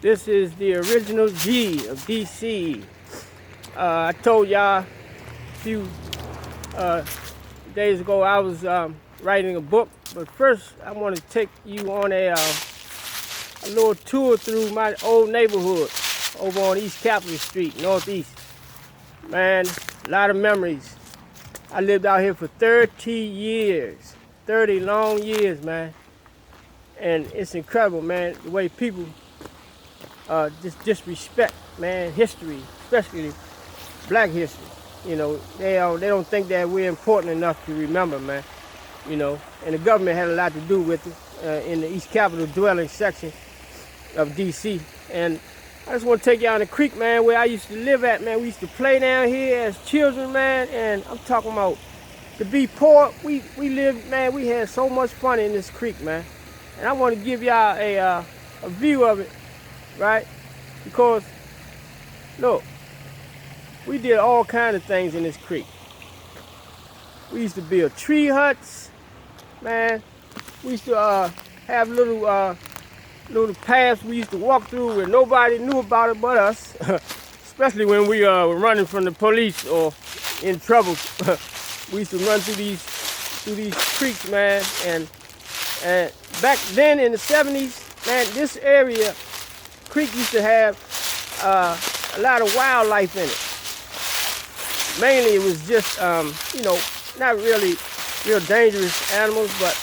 This is the original G of DC. I told y'all a few days ago I was writing a book, but first I want to take you on a little tour through my old neighborhood over on East Capitol Street, Northeast. Man, a lot of memories. I lived out here for 30 years, 30 long years, man. And it's incredible, man, the way people just disrespect, man, history, especially black history. You know, they don't think that we're important enough to remember, man. You know, and the government had a lot to do with it in the East Capitol dwelling section of DC. And I just want to take you out on the creek, man, where I used to live at, man. We used to play down here as children, man. And I'm talking about to be poor. We lived, man. We had so much fun in this creek, man. And I want to give y'all a view of it, right? Because look, we did all kinds of things in this creek. We used to build tree huts, man. We used to have little paths we used to walk through where nobody knew about it but us, especially when we were running from the police or in trouble. We used to run through these creeks, man. And back then in the 70s, man, this area, creek used to have a lot of wildlife in it. Mainly it was just, you know, not really real dangerous animals, but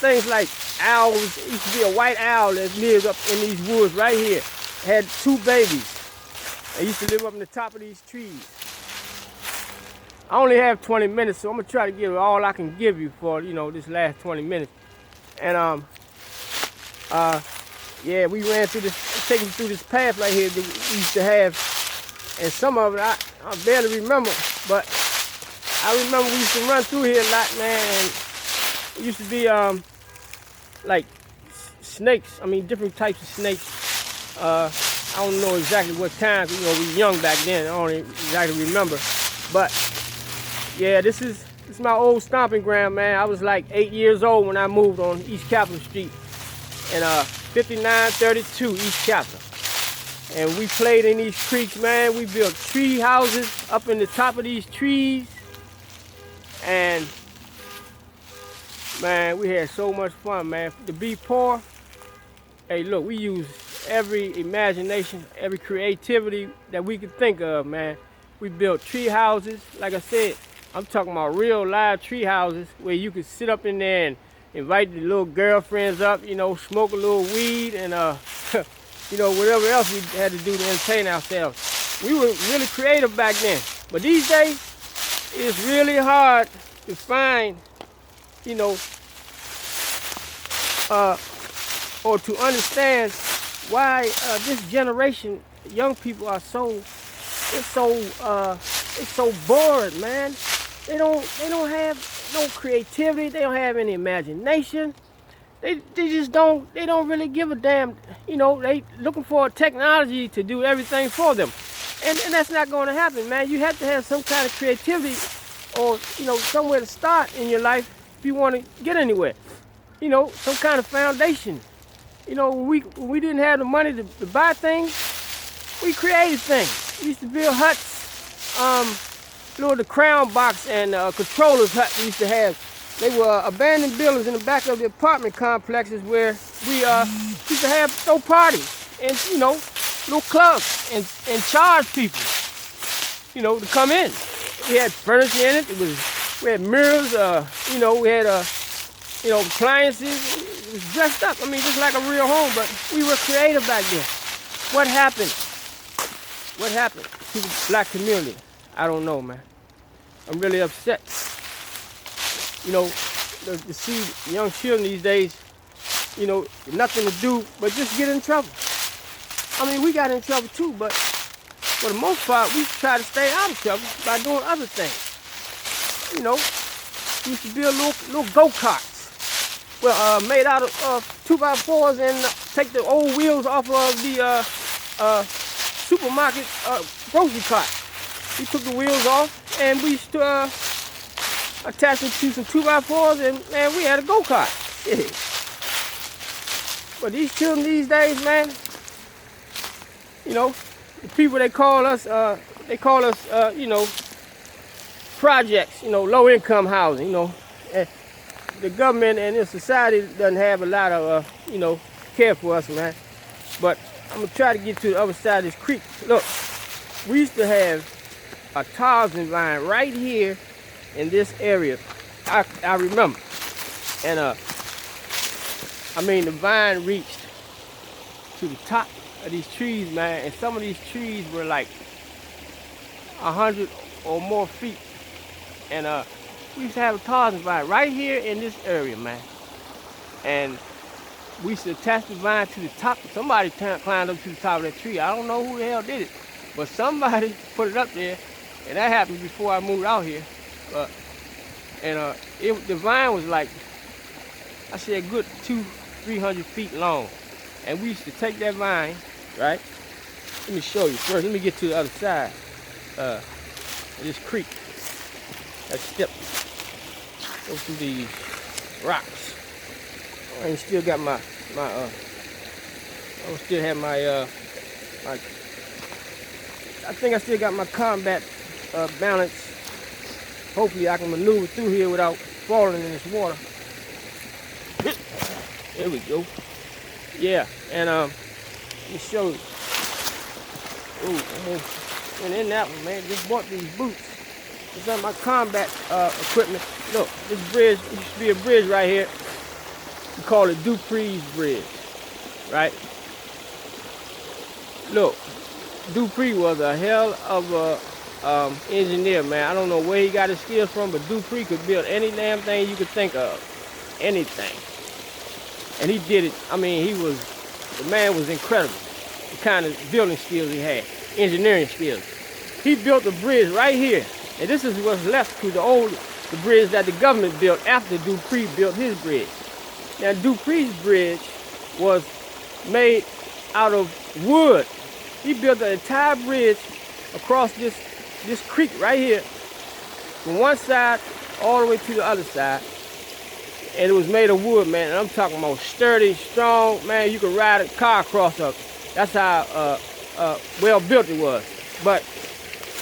things like owls. It used to be a white owl that lived up in these woods right here. It had 2 babies. They used to live up in the top of these trees. I only have 20 minutes, so I'm gonna try to give all I can give you for, you know, this last 20 minutes. And yeah, we ran through this, taking through this path right here that we used to have, and some of it I barely remember, but I remember we used to run through here a lot, man. And it used to be like snakes. I mean, different types of snakes. I don't know exactly what kind. You know, we were young back then. I don't exactly remember, but yeah, this is my old stomping ground, man. I was like 8 years old when I moved on East Capitol Street in 5932 East Capitol. And we played in these creeks, man. We built tree houses up in the top of these trees. And man, we had so much fun, man. To be poor, hey, look, we used every imagination, every creativity that we could think of, man. We built tree houses, like I said. I'm talking about real live tree houses where you could sit up in there and invite the little girlfriends up, you know, smoke a little weed and, you know, whatever else we had to do to entertain ourselves. We were really creative back then. But these days, it's really hard to find, you know, or to understand why this generation, young people are so bored, man. They don't have no creativity. They don't have any imagination. They just don't really give a damn. You know, they looking for technology to do everything for them, and that's not going to happen, man. You have to have some kind of creativity, or you know, somewhere to start in your life if you want to get anywhere. You know, some kind of foundation. You know, when we didn't have the money to buy things, we created things. We used to build huts. You know, the Crown Box and Controller's hut we used to have. They were abandoned buildings in the back of the apartment complexes where we used to have throw parties and, you know, little clubs and charge people, you know, to come in. We had furniture in it. We had mirrors. You know, we had you know, appliances. It was dressed up. I mean, just like a real home. But we were creative back then. What happened? What happened to the black community? I don't know, man. I'm really upset. You know, to see young children these days, you know, nothing to do but just get in trouble. I mean, we got in trouble too, but for the most part, we try to stay out of trouble by doing other things. You know, we used to build little go-karts, well, made out of 2x4s and take the old wheels off of the supermarket grocery cart. We took the wheels off and we used to attach them to some 2x4s and man, we had a go-kart. Yeah. But these children these days, man, you know, the people they call us, you know, projects, you know, low income housing, you know. And the government and the society doesn't have a lot of, you know, care for us, man. But I'm gonna try to get to the other side of this creek. Look, we used to have a Tarzan vine right here in this area. I remember. And I mean, the vine reached to the top of these trees, man, and some of these trees were like 100 or more feet. And we used to have a Tarzan vine right here in this area, man. And we used to attach the vine to the top. Somebody climbed up to the top of that tree. I don't know who the hell did it, but somebody put it up there, and that happened before I moved out here. The vine was like, I say, a good 200-300 feet long. And we used to take that vine, right? Let me show you first. Let me get to the other side. This creek. That step. Go through these rocks. I still got I still have I think I still got my combat balance. Hopefully I can maneuver through here without falling in this water. There we go. Yeah, and let me show you. Ooh, and in that one, man, just bought these boots. It's on my combat equipment. Look, this bridge used to be a bridge right here. We call it Dupree's Bridge, right? Look, Dupree was a hell of a engineer, man. I don't know where he got his skills from, but Dupree could build any damn thing you could think of. Anything. And he did it. I mean, the man was incredible. The kind of building skills he had, engineering skills. He built a bridge right here. And this is what's left to the bridge that the government built after Dupree built his bridge. Now, Dupree's bridge was made out of wood. He built the entire bridge across this creek right here, from one side all the way to the other side. And it was made of wood, man. And I'm talking about sturdy, strong, man. You could ride a car across up. That's how well built it was. But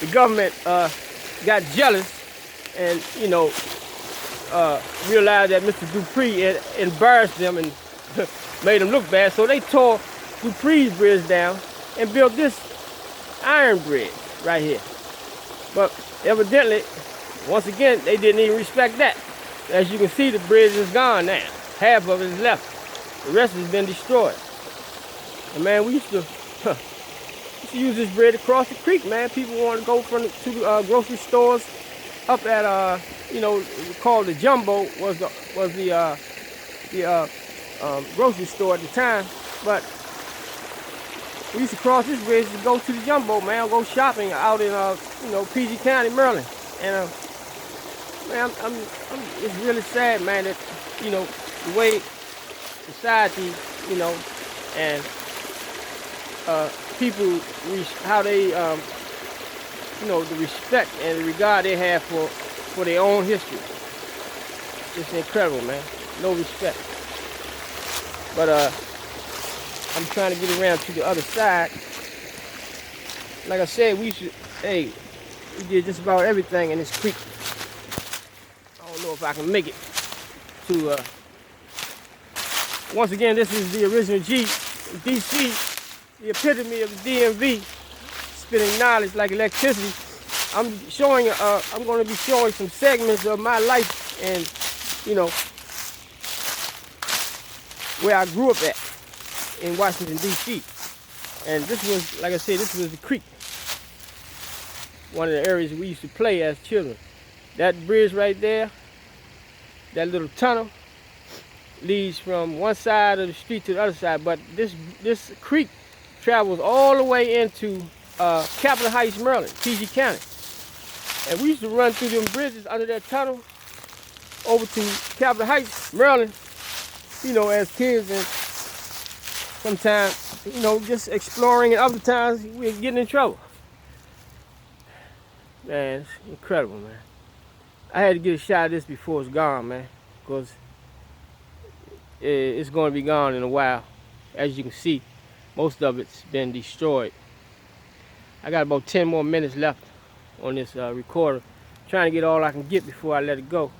the government got jealous and, you know, realized that Mr. Dupree had embarrassed them and made them look bad. So they tore Dupree's bridge down and built this iron bridge right here. But evidently, once again, they didn't even respect that. As you can see, the bridge is gone now. Half of it is left. The rest has been destroyed. And man, we used to use this bridge across the creek, man. People want to go to grocery stores up at you know, called the Jumbo was the grocery store at the time. But we used to cross this bridge to go to the Jumbo, man. Go shopping out in you know, PG County, Maryland. And man, it's really sad, man, that, you know, the way society, you know, and people, how they, you know, the respect and the regard they have for their own history. It's incredible, man. No respect. But I'm trying to get around to the other side. Like I said, we did just about everything in this creek. I don't know if I can make it to, once again, this is the original DC, the epitome of the DMV, spitting knowledge like electricity. I'm going to be showing some segments of my life and, you know, where I grew up at in Washington, D.C. And this was, like I said, this was the creek. One of the areas we used to play as children. That bridge right there, that little tunnel, leads from one side of the street to the other side. But this creek travels all the way into Capitol Heights, Maryland, PG County. And we used to run through them bridges under that tunnel over to Capitol Heights, Maryland, you know, as kids. And sometimes, you know, just exploring, and other times we're getting in trouble. Man, it's incredible, man. I had to get a shot of this before it's gone, man, because it's going to be gone in a while. As you can see, most of it's been destroyed. I got about 10 more minutes left on this recorder. Trying to get all I can get before I let it go.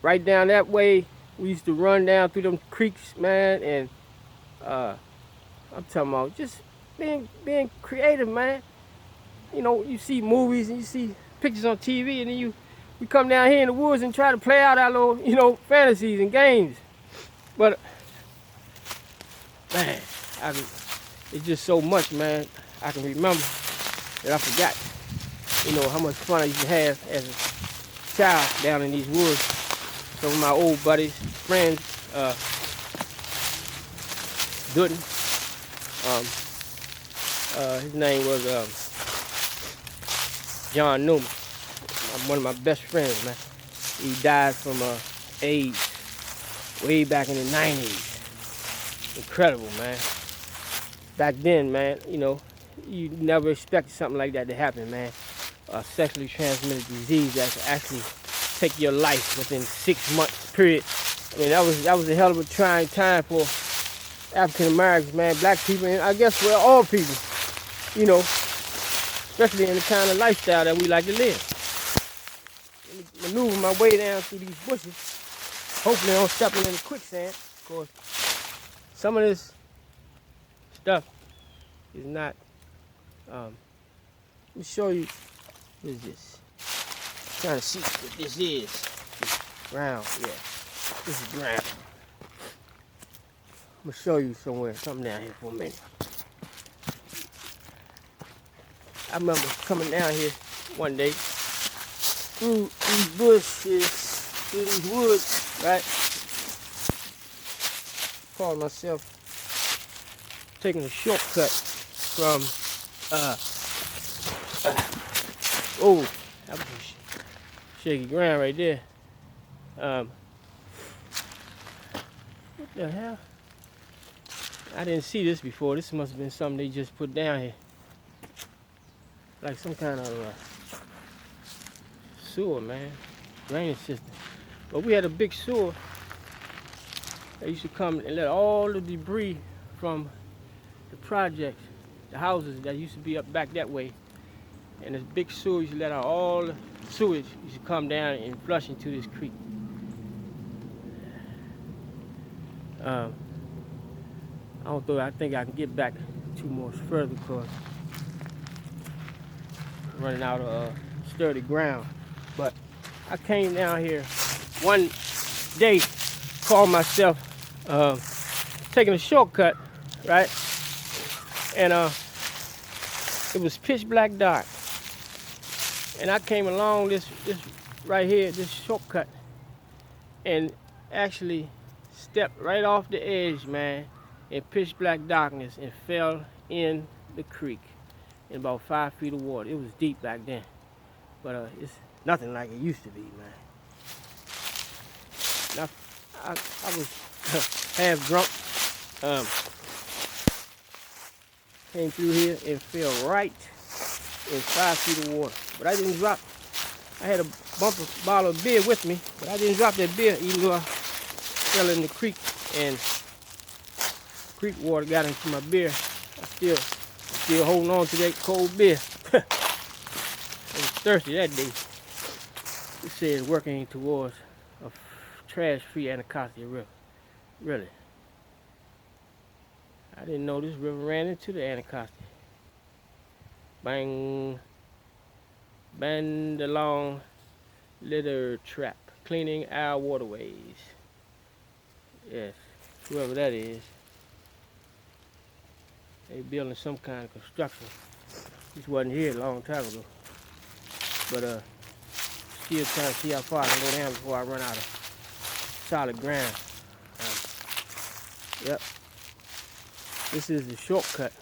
Right down that way, we used to run down through them creeks, man, and I'm talking about just being creative, man. You know, you see movies and you see pictures on TV, and then we come down here in the woods and try to play out our little, fantasies and games. But man, it's just so much, man. I can remember that I forgot, how much fun I used to have as a child down in these woods. Some of my old buddies, friends, Dutton. His name was John Newman. One of my best friends, man. He died from AIDS way back in the 90s. Incredible, man. Back then, man, you never expected something like that to happen, man. A sexually transmitted disease that could actually take your life within 6 months period. I mean, that was a hell of a trying time for African Americans, man, black people, and I guess for all people, especially in the kind of lifestyle that we like to live. Let me maneuver my way down through these bushes. Hopefully I don't step in the quicksand. Of course, some of this stuff is not, let me show you, what is this? I'm trying to see what this is. Ground, yeah, this is ground. I'm gonna show you something down here for a minute. I remember coming down here one day through these bushes, through these woods, right? Called myself taking a shortcut from, oh, that was shaky ground right there. What the hell? I didn't see this before. This must have been something they just put down here. Like some kind of sewer, man. Drainage system. But we had a big sewer. They used to come and let all the debris from the projects, the houses that used to be up back that way. And this big sewer used to let out all the sewage used to come down and flush into this creek. I think I can get back 2 more further because I'm running out of sturdy ground. But I came down here one day, called myself taking a shortcut, right? And it was pitch black dark. And I came along this right here, this shortcut, and actually stepped right off the edge, man, in pitch black darkness and fell in the creek in about 5 feet of water. It was deep back then, but it's nothing like it used to be, man. Now, I was half drunk, came through here and fell right in 5 feet of water, but I didn't drop. I had a bottle of beer with me, but I didn't drop that beer even though I fell in the creek and creek water got into my beer. I still holding on to that cold beer. I was thirsty that day. It says working towards a trash-free Anacostia River. Really. I didn't know this river ran into the Anacostia. Bang. Bend along litter trap. Cleaning our waterways. Yes, whoever that is. They building some kind of construction. This wasn't here a long time ago. But still trying to see how far I can go down before I run out of solid ground. Yep. This is the shortcut.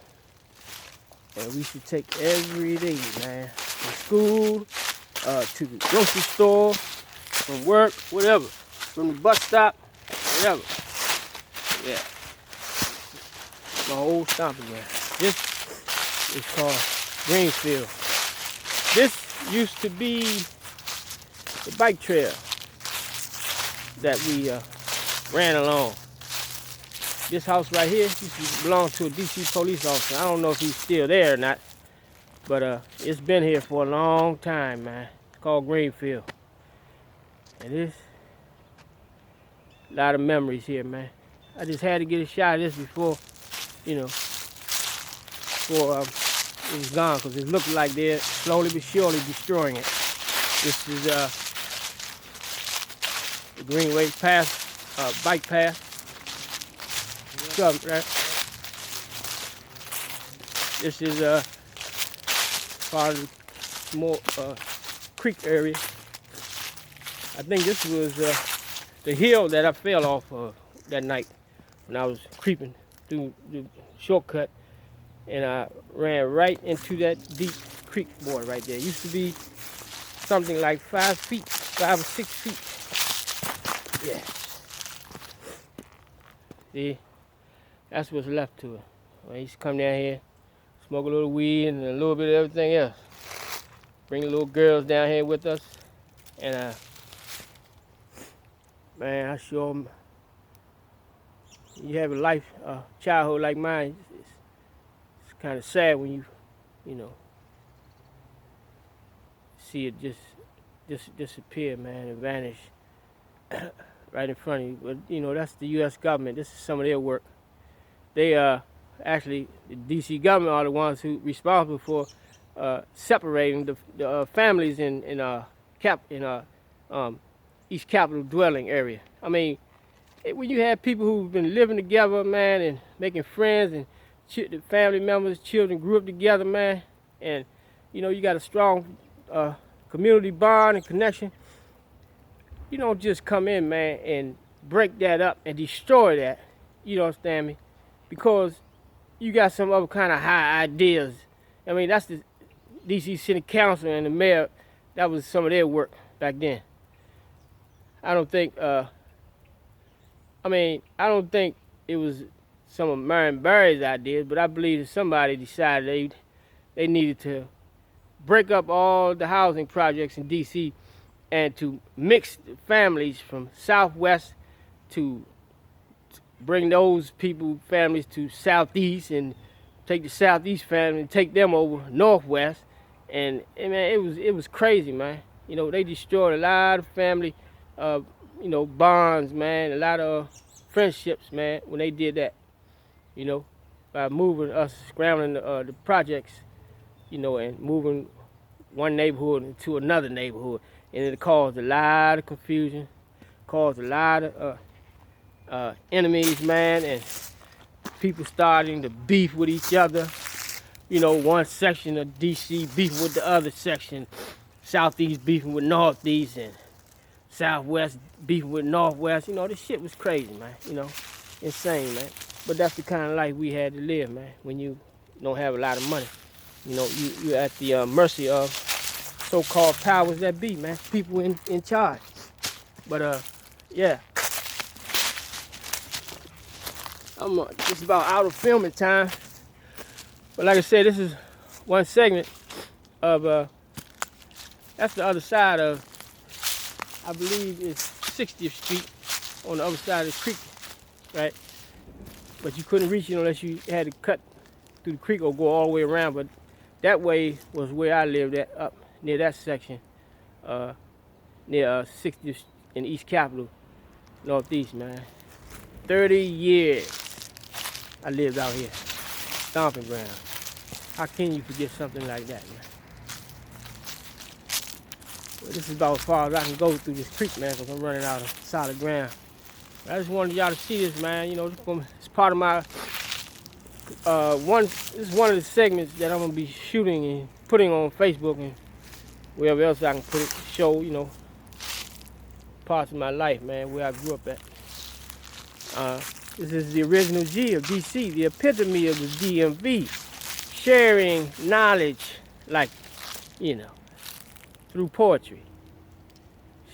And we should take every day, man. From school, to the grocery store, from work, whatever. From the bus stop, whatever. Yeah. My old stomping ground. This is called Greenfield. This used to be the bike trail that we ran along. This house right here used to belong to a DC police officer. I don't know if he's still there or not, but it's been here for a long time, man. It's called Greenfield. And it's a lot of memories here, man. I just had to get a shot of this before, before it was gone, because it looked like they're slowly but surely destroying it. This is the Greenway path, bike path. Right? This is part of the small creek area. I think this was the hill that I fell off of that night when I was creeping through the shortcut, and I ran right into that deep creek water right there. It used to be something like 5 feet, 5 or 6 feet. Yeah. See? That's what's left to it. I used to come down here, smoke a little weed and a little bit of everything else. Bring the little girls down here with us. And man, I sure, you have a life, childhood like mine, it's kind of sad when you know, see it just disappear, man, and vanish right in front of you. But that's the U.S. government. This is some of their work. They actually, the D.C. government are the ones who responsible for separating the families in East Capitol dwelling area. I mean, when you have people who've been living together, man, and making friends, and the family members, children grew up together, man, and you got a strong community bond and connection. You don't just come in, man, and break that up and destroy that. You understand me? Because you got some other kind of high ideas. I mean, that's the D.C. City Council and the mayor. That was some of their work back then. I don't think it was some of Marion Barry's ideas, but I believe that somebody decided they needed to break up all the housing projects in D.C. and to mix the families from Southwest to bring those families to Southeast, and take the Southeast family and take them over Northwest. And man, it was crazy, man. They destroyed a lot of family, bonds, man, a lot of friendships, man, when they did that, by moving us, scrambling the projects, and moving one neighborhood into another neighborhood. And it caused a lot of confusion, caused a lot of enemies, man, and people starting to beef with each other. One section of DC beefing with the other section, Southeast beefing with Northeast, and Southwest beefing with Northwest. This shit was crazy, man. Insane, man. But that's the kind of life we had to live, man. When you don't have a lot of money, you're at the mercy of so-called powers that be, man. People in charge. But yeah. I'm just about out of filming time, but like I said, this is one segment of that's the other side of, I believe it's 60th Street on the other side of the creek, right? But you couldn't reach it unless you had to cut through the creek or go all the way around. But that way was where I lived at, up near that section, near 60th in East Capitol, Northeast, man. 30 years. I lived out here, stomping ground. How can you forget something like that, man? Well, this is about as far as I can go through this creek, man, because I'm running out of solid ground. But I just wanted y'all to see this, man. It's part of my this is one of the segments that I'm gonna be shooting and putting on Facebook and wherever else I can put it to show, parts of my life, man, where I grew up at. This is the original G of DC, the epitome of the DMV, sharing knowledge, like, through poetry,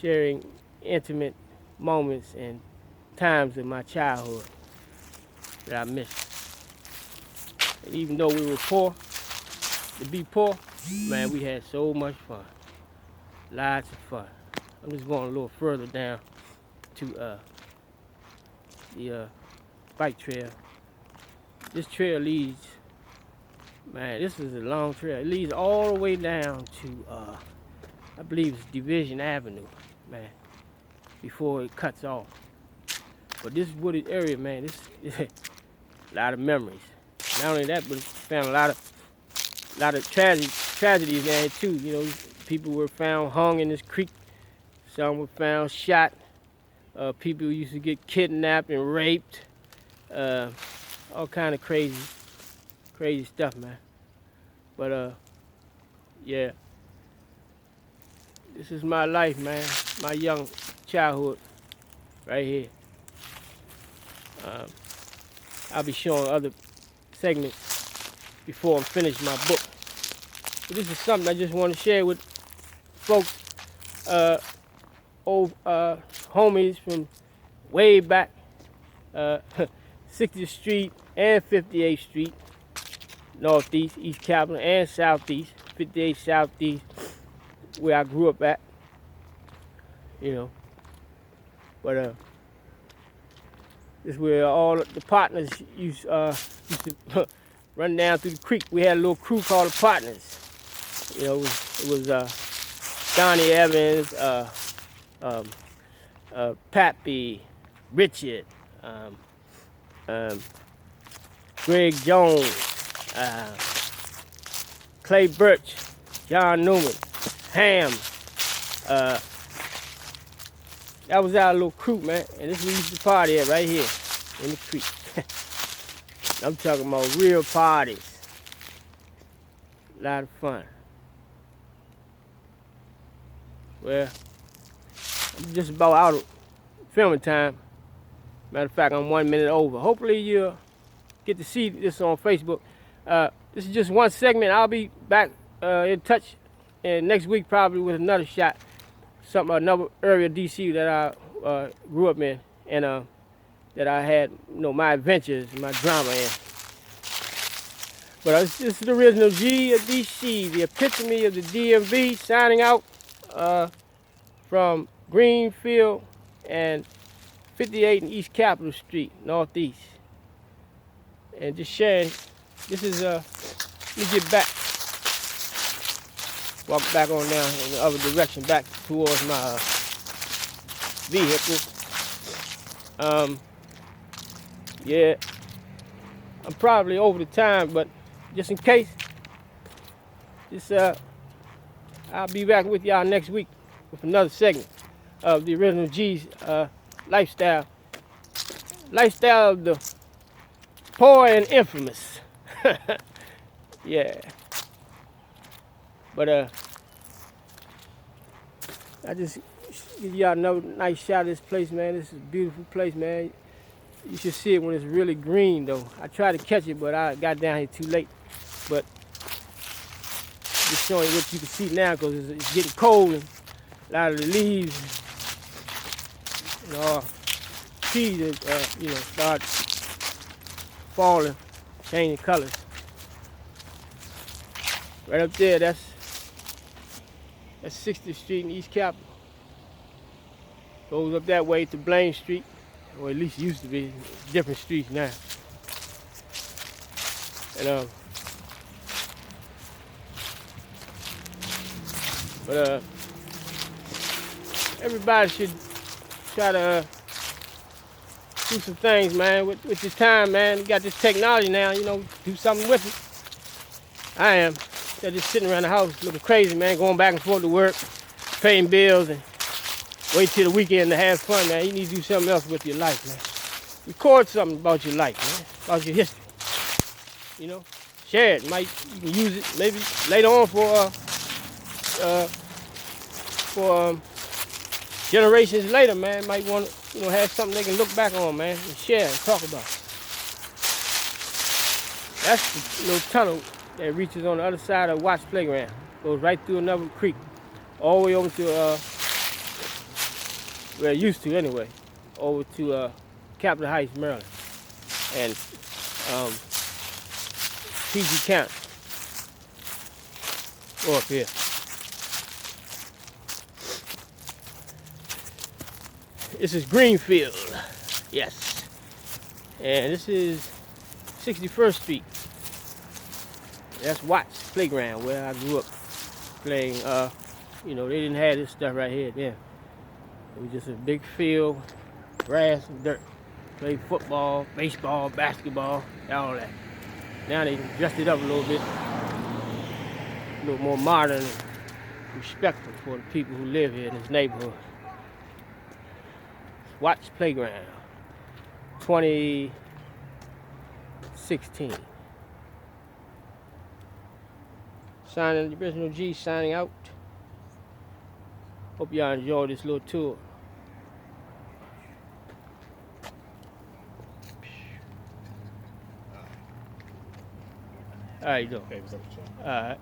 sharing intimate moments and times of my childhood that I missed. And even though we were poor, to be poor, man, we had so much fun, lots of fun. I'm just going a little further down to the bike trail. This trail leads, man, this is a long trail. It leads all the way down to, I believe it's Division Avenue, man, before it cuts off. But this wooded area, man, this a lot of memories. Not only that, but found a lot of tragedies down here too. You know, people were found hung in this creek. Some were found shot. People used to get kidnapped and raped. All kind of crazy stuff, man. But yeah, this is my life, man. My young childhood, right here. I'll be showing other segments before I'm finished my book. But this is something I just want to share with folks, old homies from way back, 60th Street and 58th Street, Northeast, East Capitol, and Southeast, 58 Southeast, where I grew up at, you know. But this is where all the partners used to run down through the creek. We had a little crew called the Partners. You know, it was Donnie Evans, Pappy, Richard, Greg Jones, Clay Birch, John Newman, Ham. That was our little crew, man. And this we used to party at right here in the creek. I'm talking about real parties. A lot of fun. Well, I'm just about out of filming time. Matter of fact, I'm 1 minute over. Hopefully you'll get to see this on Facebook. This is just one segment. I'll be back in touch next week probably with another shot. Another area of DC that I grew up in and that I had, you know, my adventures, my drama in. But this is the original G of DC, the epitome of the DMV, signing out from Greenfield and 58 and East Capitol Street, Northeast. And just sharing, this is, let me get back. Walk back on down in the other direction, back towards my vehicle. Yeah, I'm probably over the time, but just in case, I'll be back with y'all next week with another segment of the original G's lifestyle of the poor and infamous. Yeah. But I just give y'all another nice shot of this place, man. This is a beautiful place, man. You should see it when it's really green, though. I tried to catch it, but I got down here too late. But just showing you what you can see now, because it's getting cold and a lot of the leaves, you know, trees, you know, start falling, changing colors. Right up there, that's 60th Street in East Capitol. Goes up that way to Blaine Street, or at least used to be. Different streets now. And but everybody should try to do some things, man, with your time, man. You got this technology now, you know, do something with it. I am. They're just sitting around the house looking crazy, man, going back and forth to work, paying bills, and wait till the weekend to have fun, man. You need to do something else with your life, man. Record something about your life, man, about your history. You know, share it. You can use it maybe later on for generations later, man. Might want to, you know, have something they can look back on, man, and share and talk about. That's the little tunnel that reaches on the other side of Watts Playground. Goes right through another creek, all the way over to where it used to anyway, over to Capitol Heights, Maryland, and PG County. Go up here. This is Greenfield. Yes. And this is 61st Street. That's Watts Playground where I grew up playing. You know, they didn't have this stuff right here then. It was just a big field, grass and dirt. Played football, baseball, basketball, all that. Now they dressed it up a little bit, a little more modern and respectful for the people who live here in this neighborhood. Watts Playground, 2016. Signing, the original G signing out. Hope y'all enjoy this little tour. All right, you doing? Okay, what's up with you? All right.